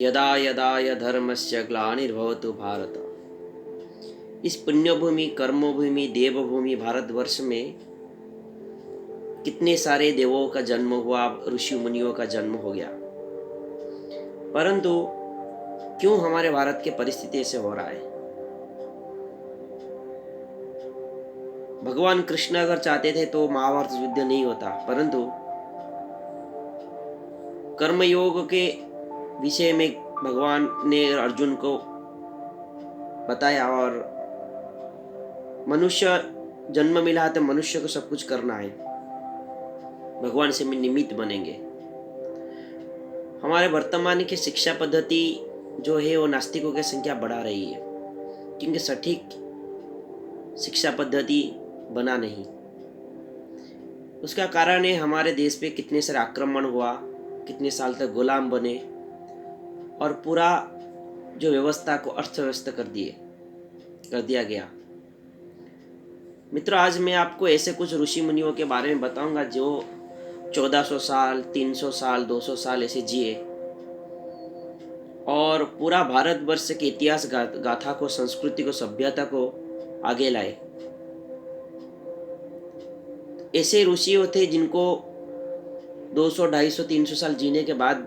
यदा यदा धर्मस्य ग्लानिर्भवतु भारत। इस पुण्यभूमि, कर्मभूमि, देवभूमि भारतवर्ष में कितने सारे देवों का जन्म हुआ, ऋषि मुनियों का जन्म हो गया, परंतु क्यों हमारे भारत की परिस्थिति ऐसे हो रहा है? भगवान कृष्ण अगर चाहते थे तो महाभारत युद्ध नहीं होता, परंतु कर्मयोग के विषय में भगवान ने अर्जुन को बताया और मनुष्य जन्म मिला है तो मनुष्य को सब कुछ करना है, भगवान से निमित्त बनेंगे। हमारे वर्तमान की शिक्षा पद्धति जो है वो नास्तिकों की संख्या बढ़ा रही है, क्योंकि सटीक शिक्षा पद्धति बना नहीं। उसका कारण है हमारे देश पे कितने सारे आक्रमण हुआ, कितने साल तक गुलाम बने और पूरा जो व्यवस्था को अस्त व्यस्त कर दिया गया। मित्रों, आज मैं आपको ऐसे कुछ ऋषि मुनियों के बारे में बताऊंगा जो 1400 साल, 300 साल, 200 साल ऐसे जिए और पूरा भारतवर्ष के इतिहास गाथा को, संस्कृति को, सभ्यता को आगे लाए। ऐसे ऋषि थे जिनको 200, 250, 300 साल जीने के बाद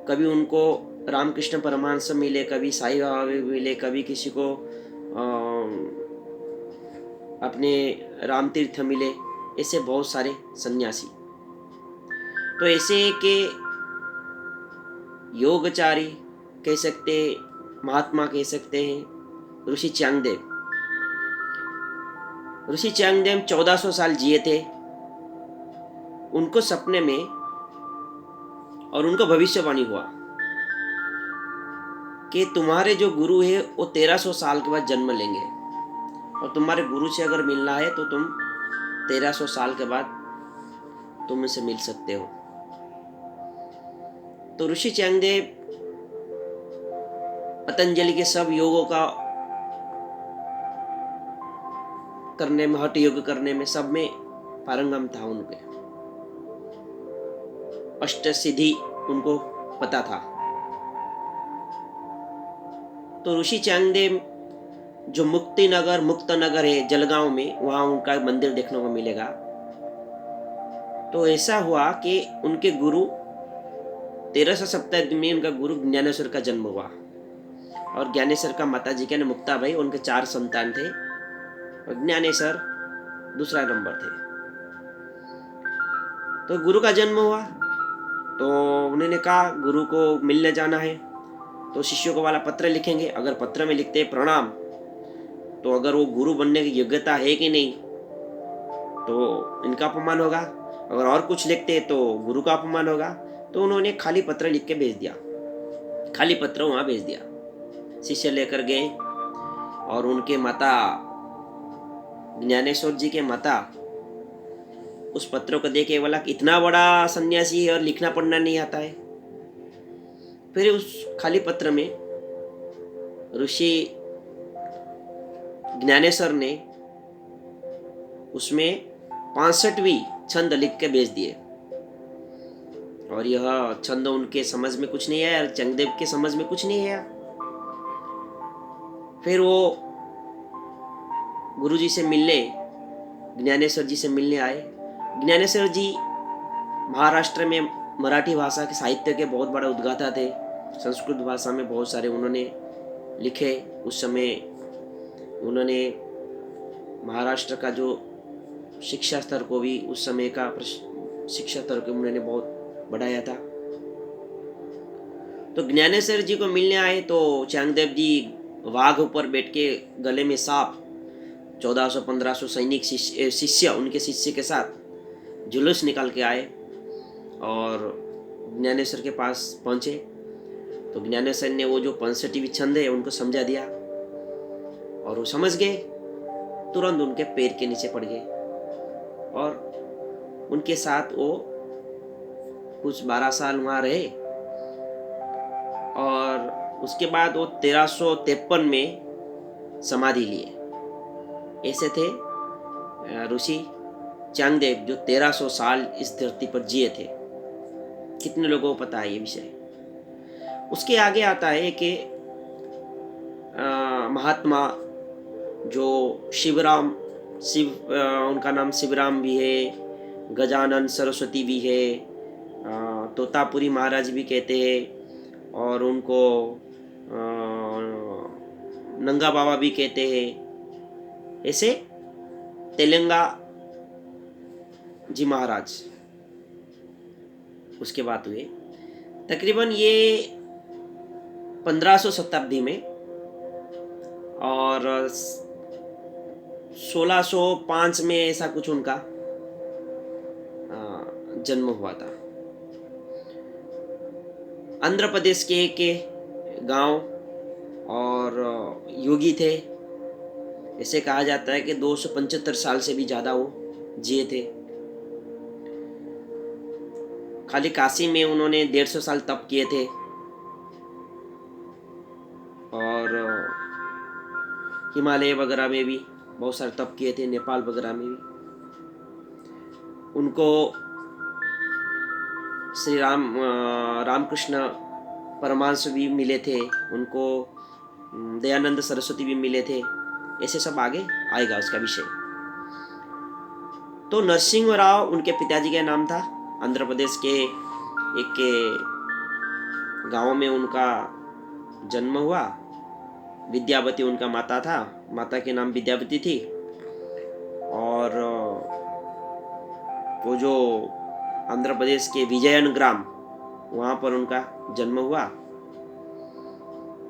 कभी उनको रामकृष्ण परमहंस मिले, कभी साईं बाबा मिले, कभी किसी को अपने राम तीर्थ मिले, ऐसे बहुत सारे सन्यासी। तो ऐसे के योगचारी कह सकते, महात्मा कह सकते हैं ऋषि चांगदेव। ऋषि चांगदेव 1400 साल जिए थे। उनको सपने में और उनको भविष्यवाणी हुआ कि तुम्हारे जो गुरु है वो 1300 साल के बाद जन्म लेंगे और तुम्हारे गुरु से अगर मिलना है तो तुम 1300 साल के बाद तुम उनसे मिल सकते हो। तो ऋषि चांगदेव पतंजलि के सब योगों का करने में, हठ योग करने में, सब में पारंगम था। उनके अष्ट सिद्धि उनको पता था। तो ऋषि चांगदेव जो मुक्त नगर है जलगांव में, वहां उनका मंदिर देखने को मिलेगा। तो ऐसा हुआ कि उनके गुरु 1300 शताब्दी में उनका गुरु ज्ञानेश्वर का जन्म हुआ और ज्ञानेश्वर का माता जी के मुक्ता भाई, उनके 4 संतान थे और ज्ञानेश्वर दूसरा नंबर थे। तो गुरु का जन्म हुआ तो उन्होंने कहा गुरु को मिलने जाना है, तो शिष्यों को वाला पत्र लिखेंगे। अगर पत्र में लिखते प्रणाम, तो अगर वो गुरु बनने की योग्यता है कि नहीं तो इनका अपमान होगा, अगर और कुछ लिखते तो गुरु का अपमान होगा। तो उन्होंने खाली पत्र लिख के भेज दिया, खाली पत्र वहां भेज दिया। शिष्य लेकर गए और उनके माता ज्ञानेश्वर जी के माता उस पत्र को देखे, बोला कि इतना बड़ा सन्यासी है और लिखना पढ़ना नहीं आता है। फिर उस खाली पत्र में ऋषि ज्ञानेश्वर ने उसमें 65वीं छंद लिख के भेज दिए और यह छंद उनके समझ में कुछ नहीं आया, चांगदेव के समझ में कुछ नहीं आया। फिर वो गुरुजी से मिलने, ज्ञानेश्वर जी से मिलने आए। ज्ञानेश्वर जी महाराष्ट्र में मराठी भाषा के साहित्य के बहुत बड़ा उद्गाता थे। संस्कृत भाषा में बहुत सारे उन्होंने लिखे। उस समय उन्होंने महाराष्ट्र का जो शिक्षा स्तर को भी, उस समय का शिक्षा स्तर को उन्होंने बहुत बढ़ाया था। तो ज्ञानेश्वर जी को मिलने आए तो चांगदेव जी वाघ ऊपर बैठ के गले में सांप, 1400-1500 सैनिक शिष्य उनके शिष्य के साथ जुलूस निकाल के आए और ज्ञानेश्वर के पास पहुंचे। तो ज्ञानेश्वर ने वो जो 65वीं छंद है उनको समझा दिया और वो समझ गए। तुरंत उनके पैर के नीचे पड़ गए और उनके साथ वो कुछ 12 साल वहां रहे और उसके बाद वो 1353 में समाधि लिए। ऐसे थे ऋषि चांगदेव जो 1300 साल इस धरती पर जिए थे। कितने लोगों को पता है ये विषय? उसके आगे आता है कि महात्मा जो शिवराम, उनका नाम शिवराम भी है, गजानन सरस्वती भी है, तोतापुरी महाराज भी कहते हैं, और उनको नंगा बाबा भी कहते हैं। ऐसे तेलंगा जी महाराज उसके बाद हुए। तकरीबन ये 1500 शताब्दी में, और 1605 में ऐसा कुछ उनका जन्म हुआ था। आंध्र प्रदेश के गांव और योगी थे। ऐसे कहा जाता है कि 275 साल से भी ज़्यादा वो जिए थे। खाली काशी में उन्होंने 150 साल तप किए थे, और हिमालय वगैरह में भी बहुत सारे तप किए थे, नेपाल वगैरह में भी। उनको श्री रामकृष्ण परमहंस भी मिले थे, उनको दयानंद सरस्वती भी मिले थे। ऐसे सब आगे आएगा उसका विषय। तो नरसिंह राव उनके पिताजी का नाम था। आंध्र प्रदेश के एक के गांव में उनका जन्म हुआ। विद्यावती उनका माता था, माता के नाम विद्यावती थी। और वो जो आंध्र प्रदेश के विजयन ग्राम, वहाँ पर उनका जन्म हुआ।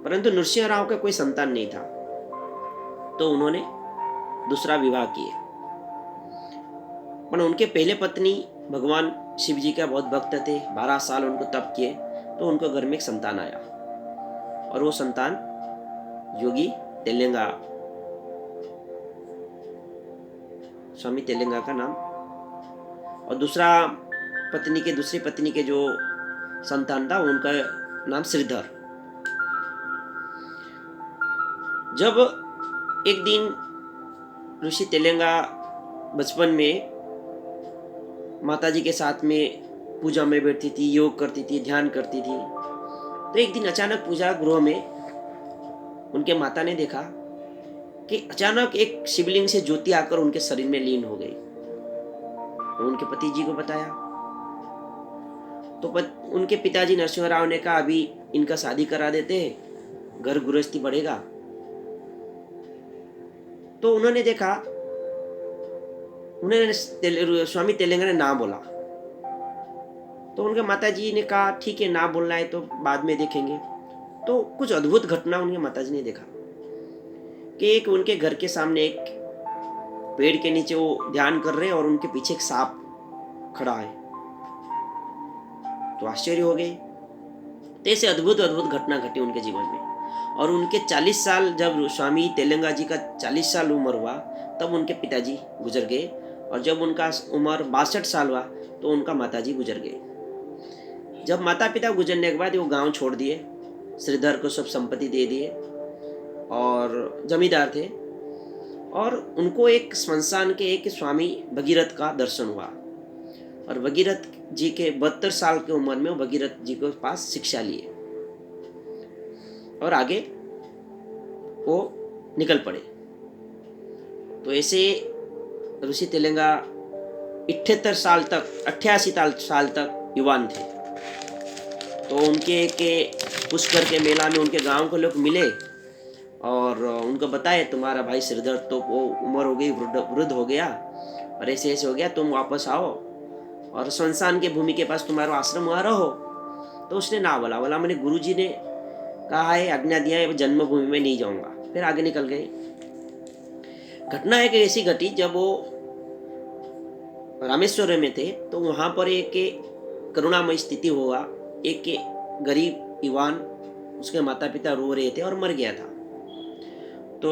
परंतु नरसिंह राव का कोई संतान नहीं था, तो उन्होंने दूसरा विवाह किए। पर उनके पहले पत्नी भगवान शिव जी का बहुत भक्त थे, 12 साल उनको तप किए, तो उनको घर में एक संतान आया, और वो संतान योगी तेलंगा, स्वामी तेलंगा का नाम। और दूसरी पत्नी के जो संतान था उनका नाम श्रीधर। जब एक दिन ऋषि तेलंगा बचपन में माताजी के साथ में पूजा में बैठती थी, योग करती थी, ध्यान करती थी, तो एक दिन अचानक पूजा गृह में उनके माता ने देखा कि अचानक एक शिवलिंग से ज्योति आकर उनके शरीर में लीन हो गई। तो उनके पति जी को बताया, तो उनके पिताजी नरसिंह राव ने कहा अभी इनका शादी करा देते हैं, घर गृहस्थी बढ़ेगा। तो उन्होंने देखा, उन्होंने स्वामी तेलंगा ने ना बोला। तो उनके माताजी ने कहा ठीक है, ना बोलना है तो बाद में देखेंगे। तो कुछ अद्भुत घटना उनके माताजी ने देखा कि एक उनके घर के सामने एक पेड़ के नीचे वो ध्यान कर रहे हैं, और उनके पीछे एक सांप खड़ा है। तो आश्चर्य हो गए। तो ऐसे अद्भुत अद्भुत घटना घटी उनके जीवन में। और उनके 40 साल, जब स्वामी तेलंगा जी का 40 साल उम्र हुआ, तब उनके पिताजी गुजर गए। और जब उनका उम्र 62 साल हुआ, तो उनका माताजी गुजर गए। जब माता पिता गुजरने के बाद वो गांव छोड़ दिए, श्रीधर को सब संपत्ति दे दिए, और जमींदार थे। और उनको एक स्मशान के एक स्वामी भगीरथ का दर्शन हुआ, और भगीरथ जी के 72 साल की उम्र में भगीरथ जी के पास शिक्षा लिए, और आगे वो निकल पड़े। तो ऐसे ऋषि तेलंगा 78 साल तक, 88 साल तक युवान थे। तो उनके के पुष्कर के मेला में उनके गांव के लोग मिले, और उनको बताए तुम्हारा भाई श्रीधर तो वो उम्र हो गई, वृद्ध हो गया, और ऐसे ऐसे हो गया, तुम वापस आओ और श्मशान के भूमि के पास तुम्हारा आश्रम वहाँ रहो। तो उसने ना बोला मैंने गुरुजी ने कहा है, आज्ञा दिया है, जन्मभूमि में नहीं जाऊंगा। फिर आगे निकल गए। घटना एक ऐसी घटी, जब वो रामेश्वर में थे, तो वहाँ पर एक करुणामय स्थिति हुआ। एक गरीब युवान, उसके माता पिता रो रहे थे और मर गया था। तो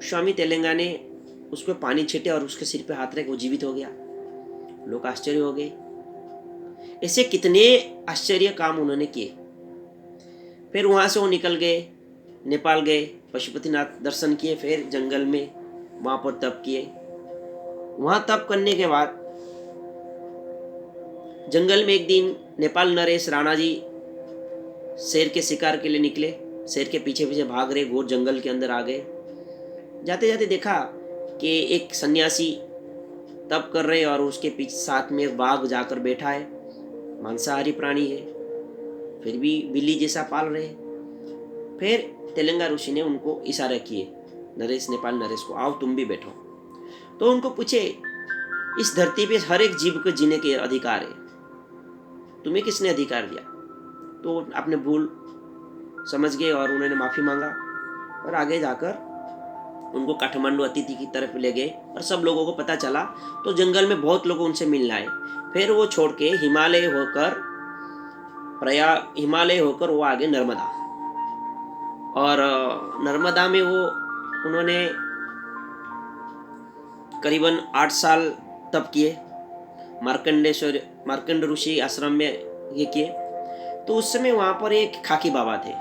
स्वामी तेलंगा ने उसको पानी छीटे और उसके सिर पे हाथ रख, वो जीवित हो गया। लोग आश्चर्य हो गए। ऐसे कितने आश्चर्य काम उन्होंने किए। फिर वहाँ से वो निकल गए, नेपाल गए, पशुपतिनाथ दर्शन किए, फिर जंगल में वहाँ पर तप किए। वहाँ तप करने के बाद जंगल में एक दिन नेपाल नरेश राणा जी शेर के शिकार के लिए निकले, शेर के पीछे पीछे भाग रहे, घोर जंगल के अंदर आ गए। जाते जाते देखा कि एक सन्यासी तप कर रहे और उसके पीछे साथ में बाघ जाकर बैठा है, मांसाहारी प्राणी है, फिर भी बिल्ली जैसा पाल रहे। फिर तेलंगा ऋषि ने उनको इशारा किए, नरेश नेपाल नरेश को, आओ तुम भी बैठो। तो उनको पूछे, इस धरती पे हर एक जीव को जीने के अधिकार है, तुम्हें किसने अधिकार दिया? तो आपने भूल समझ गए और उन्होंने माफी मांगा और आगे जाकर उनको काठमांडू अतिथि की तरफ ले गए। और सब लोगों को पता चला तो जंगल में बहुत लोग उनसे मिलने आए। फिर वो छोड़ के हिमालय होकर वो आगे नर्मदा, और नर्मदा में वो उन्होंने करीबन 8 साल तप किए। मार्कंड ऋषि आश्रम में ये किए। तो उस समय वहाँ पर एक खाकी बाबा थे।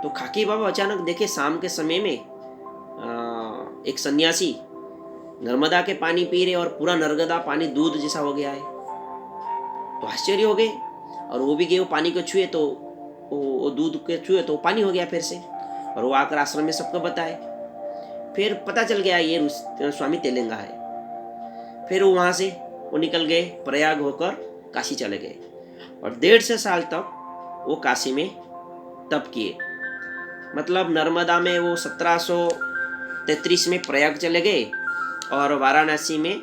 तो खाकी बाबा अचानक देखे शाम के समय में एक सन्यासी नर्मदा के पानी पी रहे और पूरा नर्मदा पानी दूध जैसा हो गया है। तो आश्चर्य हो गए और वो भी गए, वो पानी को छुए तो वो दूध के छुए तो पानी हो गया फिर से। और वो आकर आश्रम में सबको बताए। फिर पता चल गया ये स्वामी तेलंगा है। फिर वो वहाँ से वो निकल गए, प्रयाग होकर काशी चले गए और 1.5 साल तक वो काशी में तप किए। मतलब नर्मदा में वो 1733 में प्रयाग चले गए और वाराणसी में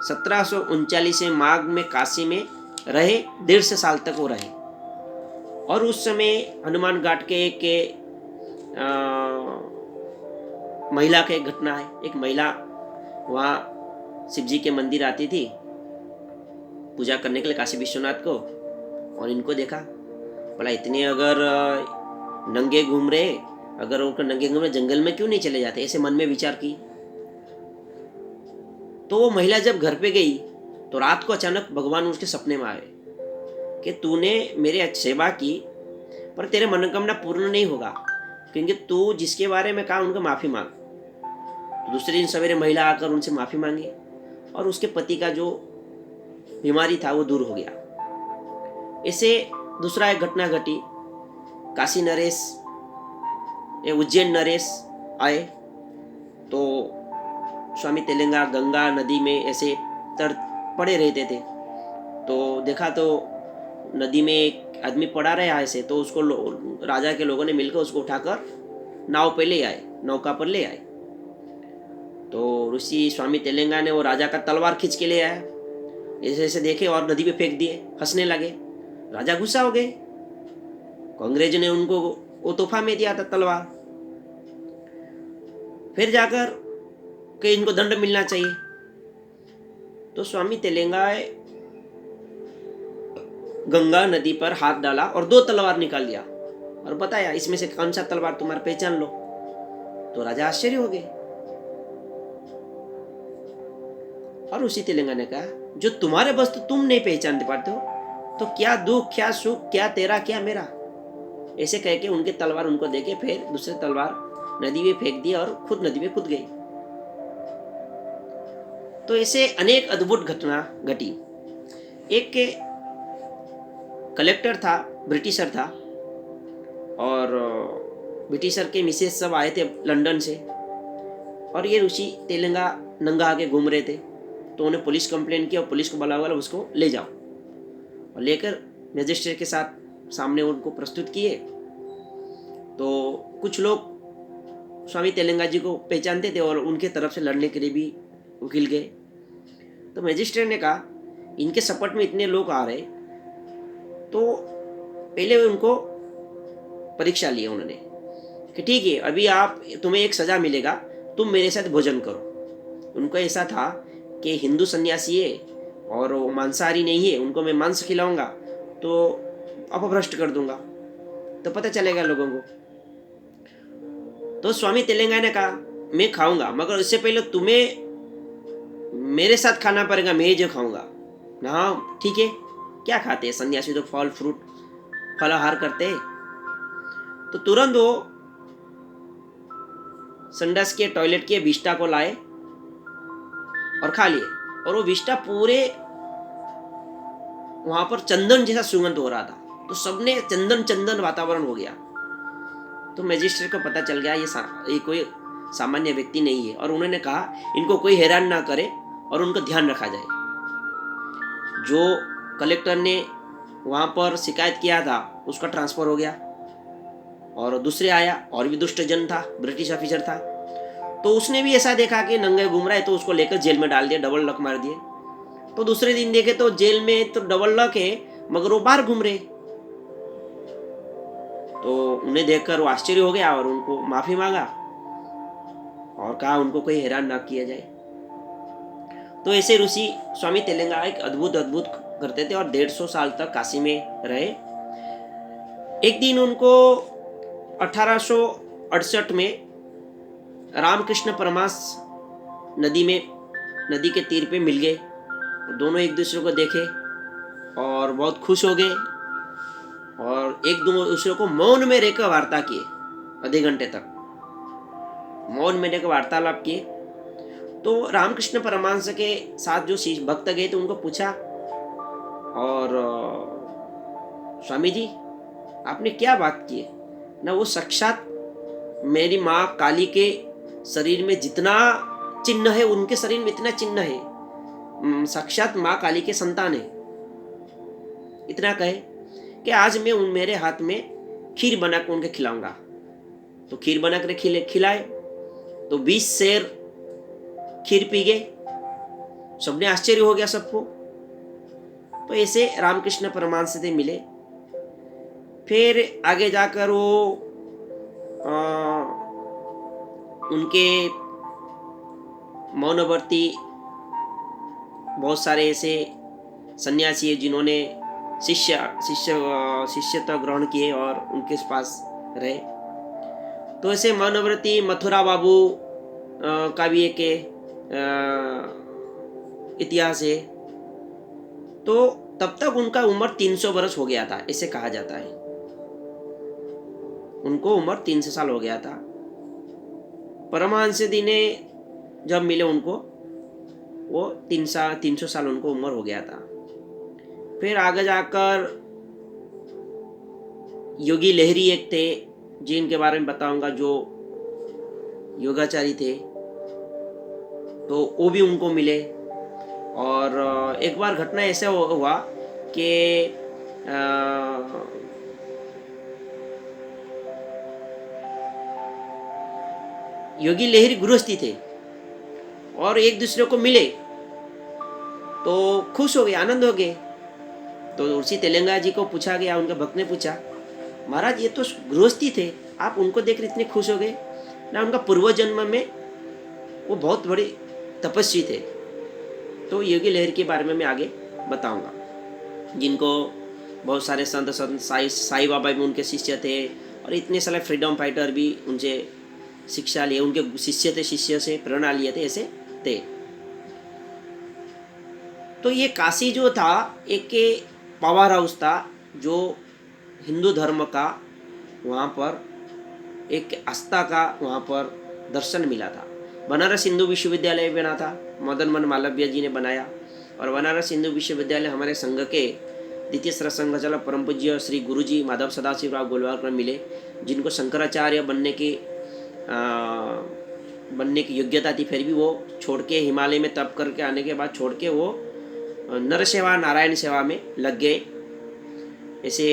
1739 में माघ में काशी में रहे। 1.5 साल तक वो रहे। और उस समय हनुमान घाट के एक महिला के घटना है। एक महिला वहाँ शिव जी के मंदिर आती थी पूजा करने के लिए, काशी विश्वनाथ को, और इनको देखा, बोला इतने अगर नंगे घूम रहे, अगर उनको नंगे घूम रहे जंगल में क्यों नहीं चले जाते, ऐसे मन में विचार की। तो वो महिला जब घर पे गई तो रात को अचानक भगवान उसके सपने में आए कि तूने मेरे सेवा की पर तेरे मनोकामना पूर्ण नहीं होगा, क्योंकि तू जिसके बारे में कहा उनको माफी मांग। तो दूसरे दिन सवेरे महिला आकर उनसे माफी मांगी और उसके पति का जो बीमारी था वो दूर हो गया। ऐसे दूसरा एक घटना घटी। काशी नरेश, उज्जैन नरेश आए तो स्वामी तेलंगा गंगा नदी में ऐसे पड़े रहते थे। तो देखा तो नदी में एक आदमी पड़ा रहा ऐसे, तो उसको राजा के लोगों ने मिलकर उसको उठाकर नाव पे ले आए, नौका पर ले आए। तो ऋषि स्वामी तेलंगा ने वो राजा का तलवार खींच के ले आया, ऐसे ऐसे देखे और नदी पे फेंक दिए, हंसने लगे। राजा गुस्सा हो गए। अंग्रेज ने उनको वो तोहफा में दिया था तलवार। फिर जाकर कि इनको दंड मिलना चाहिए। तो स्वामी तेलंगा गंगा नदी पर हाथ डाला और 2 तलवार निकाल लिया और बताया इसमें से कौन सा तलवार तुम्हारा पहचान लो। तो राजा आश्चर्य हो गए और उसी तेलंगा ने कहा जो तुम्हारे वस्तु तुम नहीं पहचान पाते हो तो क्या दुख क्या सुख, क्या तेरा क्या मेरा, ऐसे कह के उनके तलवार उनको देके फिर दूसरे तलवार नदी में फेंक दिया और खुद नदी में कूद गई। तो ऐसे अनेक अद्भुत घटना घटी। एक के कलेक्टर था, ब्रिटिशर था, और ब्रिटिशर के मिसेस सब आए थे लंदन से, और ये ऋषि तेलंगा नंगा आके घूम रहे थे। तो उन्हें पुलिस कंप्लेन किया और पुलिस को बुलाया, बोला उसको ले जाओ, और लेकर मजिस्ट्रेट के साथ सामने उनको प्रस्तुत किए। तो कुछ लोग स्वामी तेलंगा जी को पहचानते थे और उनके तरफ से लड़ने के लिए भी वकील गए। तो मजिस्ट्रेट ने कहा इनके सपोर्ट में इतने लोग आ रहे, तो पहले उनको परीक्षा लिया उन्होंने कि ठीक है अभी तुम्हें एक सज़ा मिलेगा, तुम मेरे साथ भोजन करो। उनको ऐसा था कि हिंदू सन्यासी है और वो मांसाहारी नहीं है, उनको मैं मांस खिलाऊंगा तो अपभ्रष्ट कर दूंगा, तो पता चलेगा लोगों को। तो स्वामी तेलंगा ने कहा मैं खाऊंगा, मगर इससे पहले तुम्हें मेरे साथ खाना पड़ेगा, मैं जो खाऊंगा ना। ठीक है, क्या खाते हैं सन्यासी? तो फल फ्रूट फलाहार करते हैं। तो तुरंत वो संडास के टॉयलेट के विष्टा को लाए और खा लिए, और वो विष्टा पूरे वहां पर चंदन जैसा सुगंध हो रहा था। तो सबने चंदन चंदन वातावरण हो गया। तो मजिस्ट्रेट को पता चल गया ये कोई सामान्य व्यक्ति नहीं है, और उन्होंने कहा इनको कोई हैरान ना करे और उनका ध्यान रखा जाए। जो कलेक्टर ने वहाँ पर शिकायत किया था उसका ट्रांसफ़र हो गया, और दूसरे आया और भी दुष्ट जन था, ब्रिटिश ऑफिसर था। तो उसने भी ऐसा देखा कि नंगे घूम रहा है, तो उसको लेकर जेल में डाल दिया, डबल लॉक मार दिए। तो दूसरे दिन देखे तो जेल में तो डबल लॉक है मगर वो बाहर घूम रहे। तो उन्हें देखकर वो आश्चर्य हो गया और उनको माफ़ी मांगा और कहा उनको कोई हैरान ना किया जाए। तो ऐसे ऋषि स्वामी तेलंगा एक अद्भुत अद्भुत करते थे और 150 साल तक काशी में रहे। एक दिन उनको 1868 में रामकृष्ण परमहंस नदी के तीर पे मिल गए। दोनों एक दूसरे को देखे और बहुत खुश हो गए और एक दूसरे को मौन में रहकर वार्ता किए। आधे घंटे तक मौन में रहकर वार्तालाप किए। तो रामकृष्ण परमहंस के साथ जो भक्त गए थे उनको पूछा, और स्वामी जी आपने क्या बात की ना? वो साक्षात मेरी माँ काली के शरीर में जितना चिन्ह है उनके शरीर में इतना चिन्ह है, साक्षात माँ काली के संतान है। इतना कहे कि आज मैं मेरे हाथ में खीर बनाकर उनके खिलाऊंगा। तो खीर बनाकर खिलाए तो 20 शेर खीर पी गए। सबने आश्चर्य हो गया सबको। तो ऐसे रामकृष्ण परमहंस से मिले। फिर आगे जाकर वो उनके मौनवर्ती बहुत सारे ऐसे सन्यासी है जिन्होंने शिष्यता ग्रहण किए और उनके पास रहे। तो ऐसे मौनव्रती मथुरा बाबू का भी एक इतिहास है। तो तब तक उनका उम्र 300 वर्ष हो गया था, ऐसे कहा जाता है। उनको उम्र 300 साल हो गया था। परमहंस जी ने जब मिले उनको वो 300 साल उनको उम्र हो गया था। फिर आगे जाकर योगी लहरी एक थे जिनके बारे में बताऊंगा, जो योगाचारी थे। तो वो भी उनको मिले। और एक बार घटना ऐसे हुआ कि योगी लहरी गृहस्थी थे और एक दूसरे को मिले तो खुश हो गए, आनंद हो गए। तो ऋषि तेलंगा जी को पूछा गया, उनके भक्त ने पूछा, महाराज ये तो गृहस्थी थे, आप उनको देखकर इतने खुश हो गए ना? उनका पूर्व जन्म में वो बहुत बड़े तपस्वी थे। तो योगी लहरी के बारे में मैं आगे बताऊंगा, जिनको बहुत सारे संत साई बाबा भी उनके शिष्य थे और इतने सारे फ्रीडम फाइटर भी उनसे शिक्षा लिए, उनके शिष्य से प्रेरणा लिए थे, ऐसे थे। तो ये काशी जो था एक पावर हाउस था, जो हिंदू धर्म का वहाँ पर एक आस्था का वहाँ पर दर्शन मिला था। बनारस हिंदू विश्वविद्यालय बना था, मदन मोहन मालवीय जी ने बनाया। और बनारस हिंदू विश्वविद्यालय हमारे संघ के द्वितीय सरसंघचालक परम पूज्य श्री गुरुजी माधव सदाशिव राव गोलवालकर मिले, जिनको शंकराचार्य बनने की योग्यता थी। फिर भी वो छोड़ के हिमालय में तप करके आने के बाद छोड़ के वो नर सेवा नारायण सेवा में लग गए। ऐसे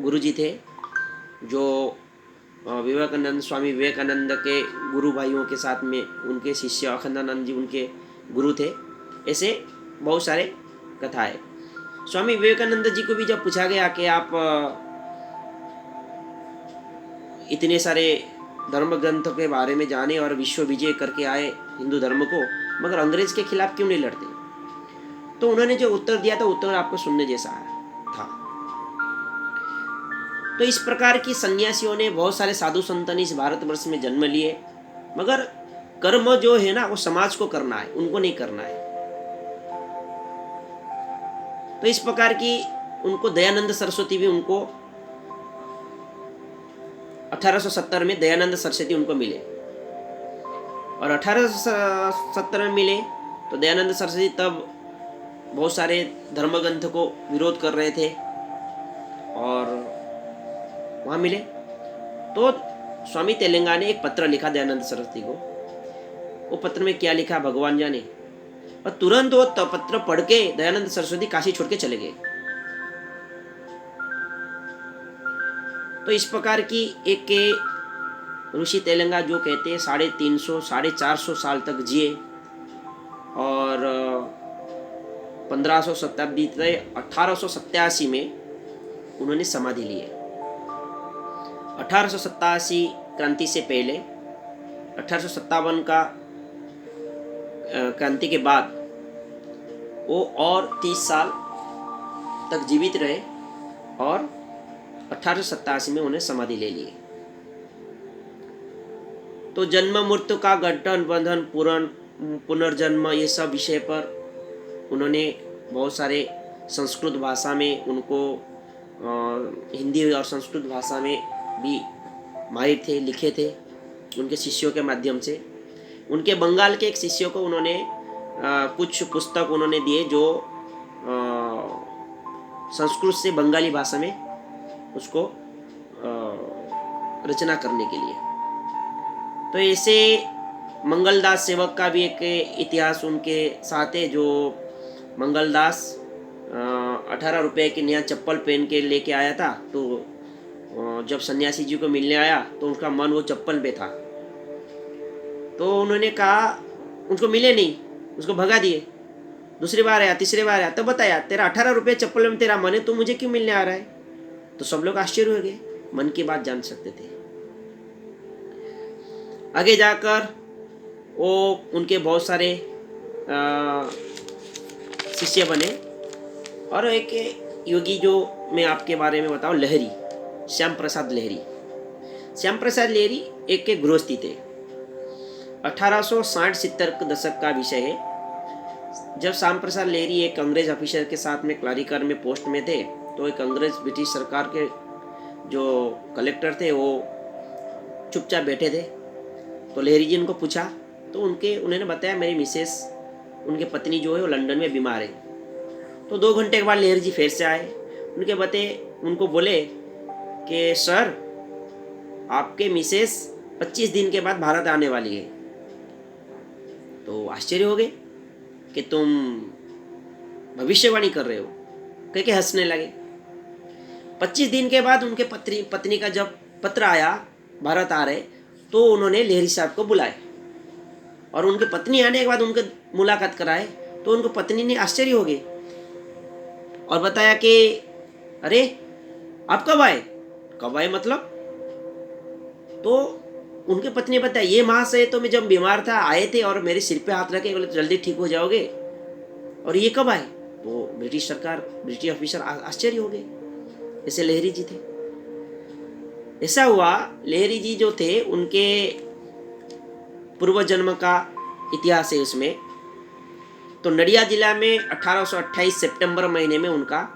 गुरुजी थे जो विवेकानंद स्वामी विवेकानंद के गुरु भाइयों के साथ में उनके शिष्य अखंडानंद जी उनके गुरु थे। ऐसे बहुत सारे कथा है। स्वामी विवेकानंद जी को भी जब पूछा गया कि आप इतने सारे धर्म ग्रंथों के बारे में जाने और विश्व विजय करके आए हिंदू धर्म को, मगर अंग्रेज के खिलाफ क्यों नहीं लड़ते? तो उन्होंने जो उत्तर दिया था उत्तर आपको सुनने जैसा था। तो इस प्रकार की सन्यासियों ने बहुत सारे साधु संतन इस भारतवर्ष में जन्म लिए, मगर कर्म जो है ना वो समाज को करना है, उनको नहीं करना है। तो इस प्रकार की उनको दयानंद सरस्वती भी उनको 1870 में दयानंद सरस्वती उनको मिले। और 1870 में मिले तो दयानंद सरस्वती तब बहुत सारे धर्मग्रंथ को विरोध कर रहे थे और वहाँ मिले। तो स्वामी तेलंगा ने एक पत्र लिखा दयानंद सरस्वती को। वो पत्र में क्या लिखा भगवान जाने, और तुरंत वो पत्र पढ़ के दयानंद सरस्वती काशी छोड़ के चले गए। तो इस प्रकार की एक के ऋषि तेलंगा जो कहते हैं 350 450 साल तक जिए और 1500 शताब्दी से 1887 में उन्होंने समाधि ली है। 1887 क्रांति से पहले 1857 का क्रांति के बाद वो और 30 साल तक जीवित रहे और 1887 में उन्हें समाधि ले ली। तो जन्म मृत्यु का गठन बंधन पुनर्जन्म ये सब विषय पर उन्होंने बहुत सारे संस्कृत भाषा में उनको हिंदी और संस्कृत भाषा में भी माहिर थे, लिखे थे उनके शिष्यों के माध्यम से। उनके बंगाल के एक शिष्यों को उन्होंने कुछ पुस्तक उन्होंने दिए जो संस्कृत से बंगाली भाषा में उसको रचना करने के लिए। तो ऐसे मंगलदास सेवक का भी एक इतिहास उनके साथ है, जो मंगलदास 18 रुपये की नया चप्पल पहन के लेके आया था। तो जब सन्यासी जी को मिलने आया तो उनका मन वो चप्पल पे था। तो उन्होंने कहा, उनको मिले नहीं, उसको भगा दिए। दूसरी बार आया, तीसरी बार आया, तब बताया तेरा 18 रुपये चप्पल में तेरा मन है, तो मुझे क्यों मिलने आ रहा है। तो सब लोग आश्चर्य हो गए, मन की बात जान सकते थे। आगे जाकर वो उनके बहुत सारे शिष्य बने और एक योगी जो मैं आपके बारे में बताऊं, लहरी, श्याम प्रसाद लहरी। श्याम प्रसाद लहरी एक के गृहस्थी थे। 1860-70 के दशक का विषय है। जब श्याम प्रसाद लहरी एक अंग्रेज ऑफिसर के साथ में क्लारिकर में पोस्ट में थे, तो एक अंग्रेज ब्रिटिश सरकार के जो कलेक्टर थे वो चुपचाप बैठे थे। तो लहरी जी उनको पूछा, तो उन्होंने बताया मेरी मिसेस, उनके पत्नी जो है वो लंदन में बीमार है। तो 2 घंटे के बाद लहरी जी फिर से आए। उनको बोले कि सर, आपके मिसेस 25 दिन के बाद भारत आने वाली है। तो आश्चर्य हो गए कि तुम भविष्यवाणी कर रहे हो, कह के हंसने लगे। 25 दिन के बाद उनके पत्नी का जब पत्र आया भारत आ रहे, तो उन्होंने लहरी साहब को बुलाए और उनके पत्नी आने के बाद उनके मुलाकात कराए। तो उनको पत्नी ने आश्चर्य हो गए और बताया कि अरे आप कब आए, कब आए मतलब। तो उनके पत्नी बताया, ये माह से तो मैं जब बीमार था आए थे और मेरे सिर पे हाथ रखे, बोले जल्दी ठीक हो जाओगे, और ये कब आए। तो ब्रिटिश ऑफिसर आश्चर्य हो गए। ऐसे लहरी जी थे। ऐसा हुआ, लहरी जी जो थे उनके पूर्व जन्म का इतिहास है उसमें। तो नडिया जिला में 1828 सितंबर महीने में उनका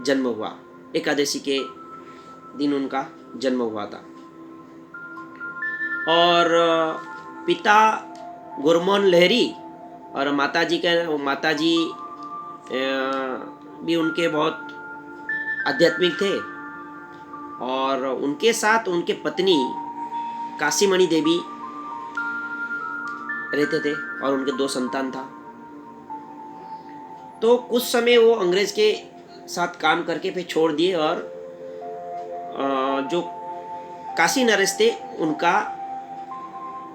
जन्म हुआ। एकादशी के दिन उनका जन्म हुआ था। और पिता गुरमोहन लहरी और माताजी भी उनके बहुत आध्यात्मिक थे। और उनके साथ उनके पत्नी काशीमणि देवी रहते थे और उनके 2 संतान था। तो कुछ समय वो अंग्रेज के साथ काम करके फिर छोड़ दिए और जो काशी नरेश थे उनका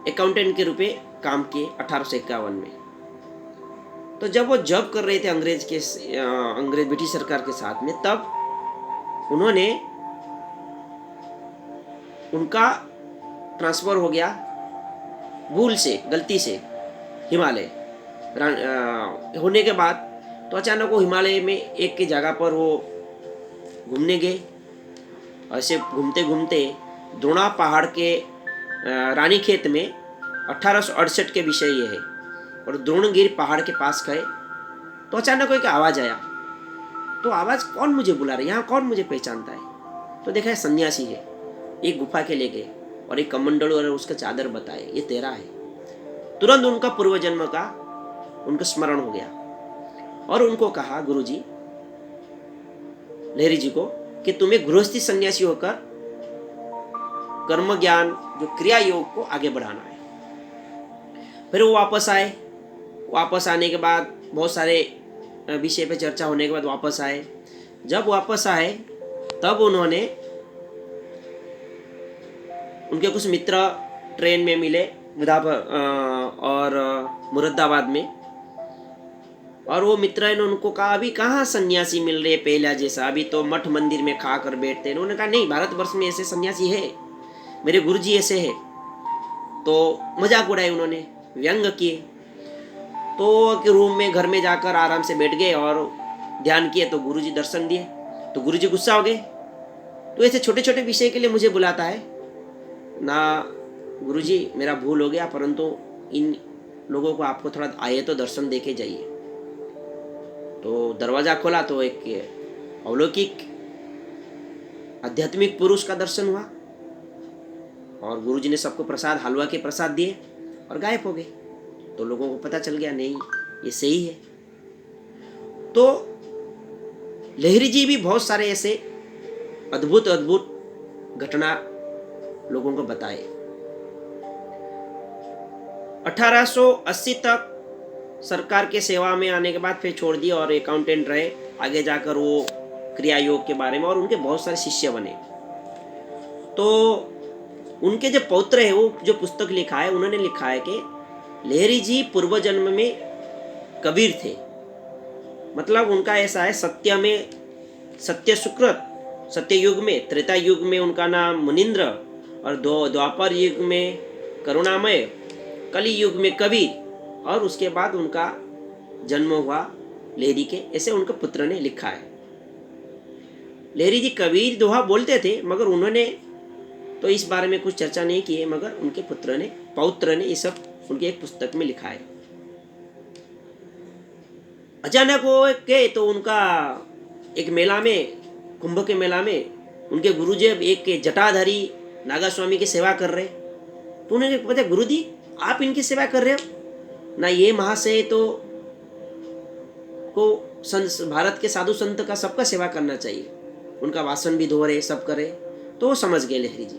अकाउंटेंट के रूप में काम किए 1851 में। तो जब वो जॉब कर रहे थे अंग्रेज ब्रिटिश सरकार के साथ में, तब उन्होंने उनका ट्रांसफ़र हो गया भूल से, गलती से हिमालय होने के बाद। तो अचानक वो हिमालय में एक की जगह पर वो घूमने गए। ऐसे घूमते घूमते द्रोणा पहाड़ के रानी खेत में 1868 के विषय ये है, और द्रोणगिरी पहाड़ के पास गए तो अचानक एक आवाज़ आया। तो आवाज़, कौन मुझे बुला रहा है, यहाँ कौन मुझे पहचानता है। तो देखा है सन्यासी है। एक गुफा के ले गए और एक कमंडल और उसका चादर बताए, ये तेरा है। तुरंत उनका पूर्व जन्म का उनको स्मरण हो गया। और उनको कहा गुरुजी, लहरी जी को, कि तुम्हें गृहस्थी सन्यासी होकर कर्म ज्ञान जो क्रिया योग को आगे बढ़ाना है। फिर वो वापस आए। वापस आने के बाद बहुत सारे विषय पे चर्चा होने के बाद वापस आए। जब वापस आए तब उन्होंने, उनके कुछ मित्र ट्रेन में मिले और मुरादाबाद में, और वो मित्र ने उनको कहा, अभी कहाँ सन्यासी मिल रहे पहला जैसा, अभी तो मठ मंदिर में खा कर बैठते हैं। उन्होंने कहा नहीं, भारतवर्ष में ऐसे सन्यासी है, मेरे गुरुजी ऐसे है। तो मजाक उड़ाए उन्होंने, व्यंग किए। तो रूम में, घर में जाकर आराम से बैठ गए और ध्यान किए तो गुरुजी दर्शन दिए। तो गुरुजी गुस्सा हो गए। तो ऐसे छोटे छोटे विषय के लिए मुझे बुलाता है ना गुरुजी, मेरा भूल हो गया, परंतु इन लोगों को आपको थोड़ा आए तो दर्शन देके जाइए। तो दरवाजा खोला तो एक अलौकिक आध्यात्मिक पुरुष का दर्शन हुआ, और गुरुजी ने सबको प्रसाद, हलवा के प्रसाद दिए और गायब हो गए। तो लोगों को पता चल गया, नहीं ये सही है। तो लहरी जी भी बहुत सारे ऐसे अद्भुत अद्भुत घटना लोगों को बताए। 1880 तक सरकार के सेवा में आने के बाद फिर छोड़ दिए और अकाउंटेंट रहे। आगे जाकर वो क्रिया योग के बारे में, और उनके बहुत सारे शिष्य बने। तो उनके जो पौत्र है, वो जो पुस्तक लिखा है, उन्होंने लिखा है कि लहरी जी पूर्व जन्म में कबीर थे। मतलब उनका ऐसा है, सत्य में सत्य सुकृत, सत्य युग में, त्रेता युग में उनका नाम मुनिंद्र, और द्वापर युग में करुणामय, कली युग में कबीर, और उसके बाद उनका जन्म हुआ लहरी के, ऐसे उनके पुत्र ने लिखा है। लहरी जी कबीर दोहा बोलते थे, मगर उन्होंने तो इस बारे में कुछ चर्चा नहीं की है, मगर उनके पौत्र ने ये सब उनकी एक पुस्तक में लिखा है। अचानक वो गए तो उनका एक मेला में, कुंभ के मेला में, उनके गुरुजी एक जटाधारी नागा स्वामी की सेवा कर रहे। तो उन्होंने पता, गुरुजी आप इनकी सेवा कर रहे हो ना, ये महाशय तो को भारत के साधु संत का सबका सेवा करना चाहिए, उनका वासन भी धो रहे, सब करे। तो वो समझ गए लहरी जी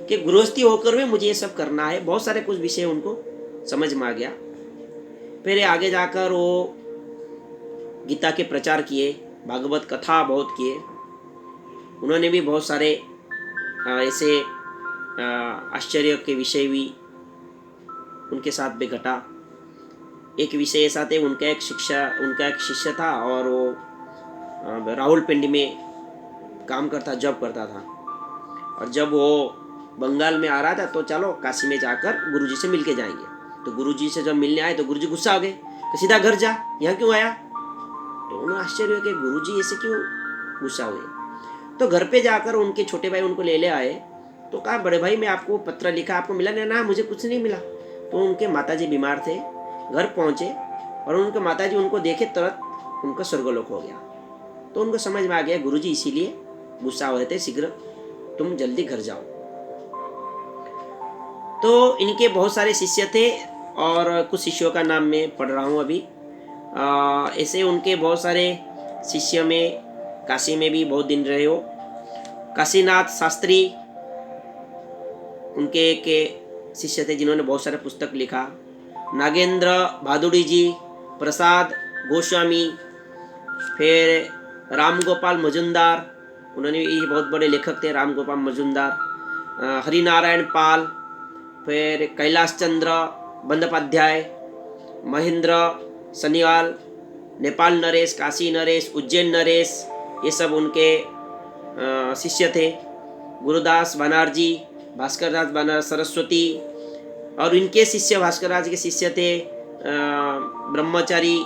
कि गृहस्थी होकर भी मुझे ये सब करना है। बहुत सारे कुछ विषय उनको समझ में आ गया। फिर आगे जाकर वो गीता के प्रचार किए, भागवत कथा बहुत किए। उन्होंने भी बहुत सारे ऐसे आश्चर्य के विषय भी उनके साथ भी घटा। एक विषय ऐसा थे, उनका एक शिष्य था, और वो रावलपिंडी में काम करता, जॉब करता था। और जब वो बंगाल में आ रहा था तो चलो काशी में जाकर गुरुजी से मिल के जाएंगे। तो गुरुजी से जब मिलने आए तो गुरुजी गुस्सा हो गए कि सीधा घर जा, यहाँ क्यों आया। तो उन्हें आश्चर्य हुआ कि गुरुजी ऐसे क्यों गुस्सा हुए। तो घर पे जाकर उनके छोटे भाई उनको ले आए। तो कहा, बड़े भाई मैं आपको पत्र लिखा, आपको मिला नहीं? ना, मुझे कुछ नहीं मिला। तो उनके माताजी बीमार थे, घर पहुँचे और उनके माताजी उनको देखे, तुरंत उनका स्वर्गलोक हो गया। तो उनको समझ में आ गया गुरुजी इसीलिए गुस्सा हो रहे थे, शीघ्र तुम जल्दी घर जाओ। तो इनके बहुत सारे शिष्य थे, और कुछ शिष्यों का नाम मैं पढ़ रहा हूँ अभी। ऐसे उनके बहुत सारे शिष्य में काशी में भी बहुत दिन रहे हो। काशीनाथ शास्त्री उनके एक शिष्य थे जिन्होंने बहुत सारे पुस्तक लिखा। नागेंद्र भादुड़ी जी, प्रसाद गोस्वामी, फिर राम गोपाल मजुमदार, उन्होंने ये बहुत बड़े लेखक थे, राम गोपाल मजुमदार, हरिनारायण पाल, फिर कैलाश चंद्र बंदोपाध्याय, महेंद्र सनीवाल, नेपाल नरेश, काशी नरेश, उज्जैन नरेश, ये सब उनके शिष्य थे। गुरुदास बनारजी, भास्कर दास सरस्वती, और इनके शिष्य भास्कर राज के शिष्य थे ब्रह्मचारी,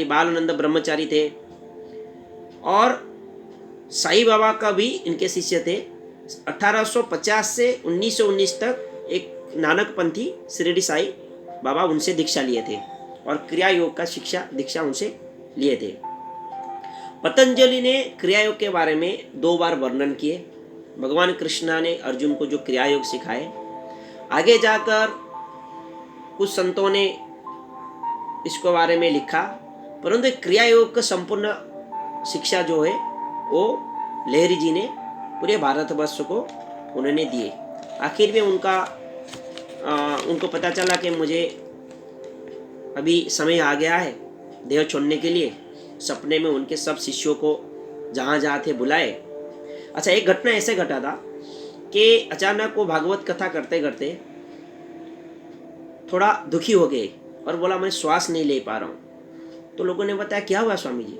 बालानंद ब्रह्मचारी थे। और साईं बाबा का भी इनके शिष्य थे। 1850 से 1919 तक एक नानकपंथी शिरडी साईं बाबा उनसे दीक्षा लिए थे, और क्रिया योग का दीक्षा उनसे लिए थे। पतंजलि ने क्रिया योग के बारे में 2 बार वर्णन किए। भगवान कृष्णा ने अर्जुन को जो क्रिया योग सिखाए, आगे जाकर कुछ संतों ने इसको बारे में लिखा, परंतु क्रिया योग का संपूर्ण शिक्षा जो है वो लहरी जी ने पूरे भारतवर्ष को उन्होंने दिए। आखिर में उनको पता चला कि मुझे अभी समय आ गया है देह छोड़ने के लिए। सपने में उनके सब शिष्यों को जहाँ जहाँ थे बुलाए। अच्छा, एक घटना ऐसे घटा था कि अचानक वो भागवत कथा करते करते थोड़ा दुखी हो गए और बोला मैं श्वास नहीं ले पा रहा हूँ। तो लोगों ने बताया क्या हुआ स्वामी जी?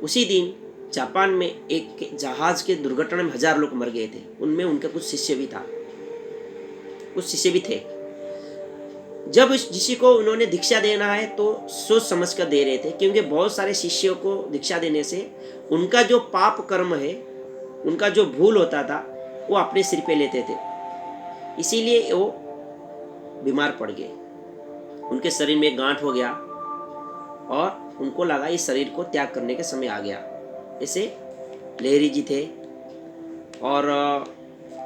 उसी दिन जापान में एक जहाज के दुर्घटना में 1000 लोग मर गए थे। उनमें उनका कुछ शिष्य भी थे। जब किसी को उन्होंने दीक्षा देना है तो सोच समझ कर दे रहे थे, क्योंकि बहुत सारे शिष्यों को दीक्षा देने से उनका जो पाप कर्म है, उनका जो भूल होता था वो अपने सिर पे लेते थे। इसीलिए वो बीमार पड़ गए, उनके शरीर में गांठ हो गया और उनको लगा इस शरीर को त्याग करने के समय आ गया। ऐसे लहरी जी थे। और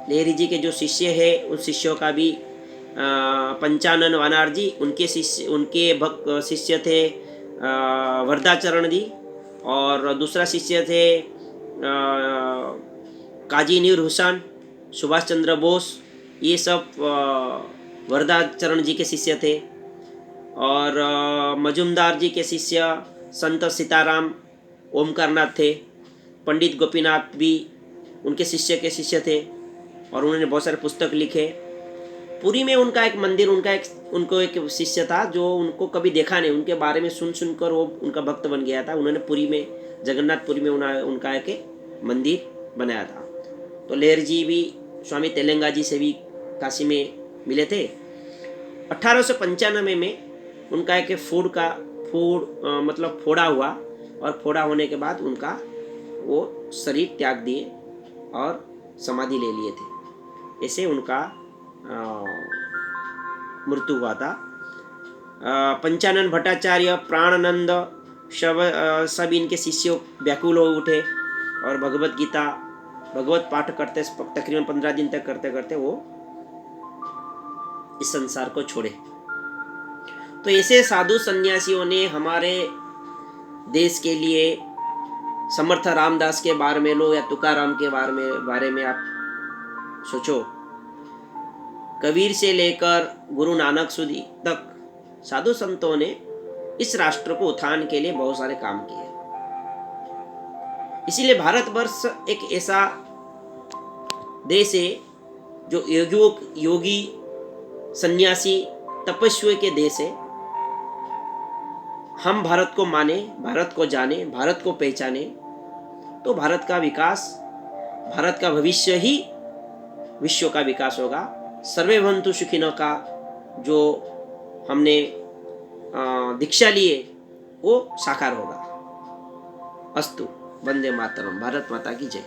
लहरी जी के जो शिष्य है उन शिष्यों का भी पंचानन वानार जी, उनके शिष्य थे वरदाचरण जी, और दूसरा शिष्य थे काजी नीर हुसैन, सुभाष चंद्र बोस, ये सब वरदाचरण जी के शिष्य थे। और मजुमदार जी के शिष्य संत सीताराम ओमकारनाथ थे। पंडित गोपीनाथ भी उनके शिष्य के शिष्य थे और उन्होंने बहुत सारे पुस्तक लिखे। पुरी में उनका एक मंदिर, उनको एक शिष्य था जो उनको कभी देखा नहीं, उनके बारे में सुनकर वो उनका भक्त बन गया था। उन्होंने पुरी में, जगन्नाथपुरी में उनका एक मंदिर बनाया था। तो लहर जी भी स्वामी तेलंगा जी से भी काशी में मिले थे। 1895 में उनका एक मतलब फोड़ा हुआ, और फोड़ा होने के बाद उनका वो शरीर त्याग दिए और समाधि ले लिए थे। ऐसे उनका मृत्यु हुआ था। पंचानन भट्टाचार्य, प्राणानंद, सब इनके शिष्य व्याकुल हो उठे और भगवत पाठ करते तकरीबन 15 दिन तक करते करते वो इस संसार को छोड़े। तो ऐसे साधु सन्यासियों ने हमारे देश के लिए, समर्थ रामदास के बारे में लो या तुकाराम के बारे में आप सोचो, कबीर से लेकर गुरु नानक सुधी तक साधु संतों ने इस राष्ट्र को उत्थान के लिए बहुत सारे काम किए। इसीलिए भारतवर्ष एक ऐसा देश है जो योगी सन्यासी तपस्वी के देश है। हम भारत को माने, भारत को जाने, भारत को पहचाने, तो भारत का विकास, भारत का भविष्य ही विश्व का विकास होगा। सर्वे भवन्तु सुखिनः का जो हमने दीक्षा लिए वो साकार होगा। अस्तु। वंदे मातरम। भारत माता की जय।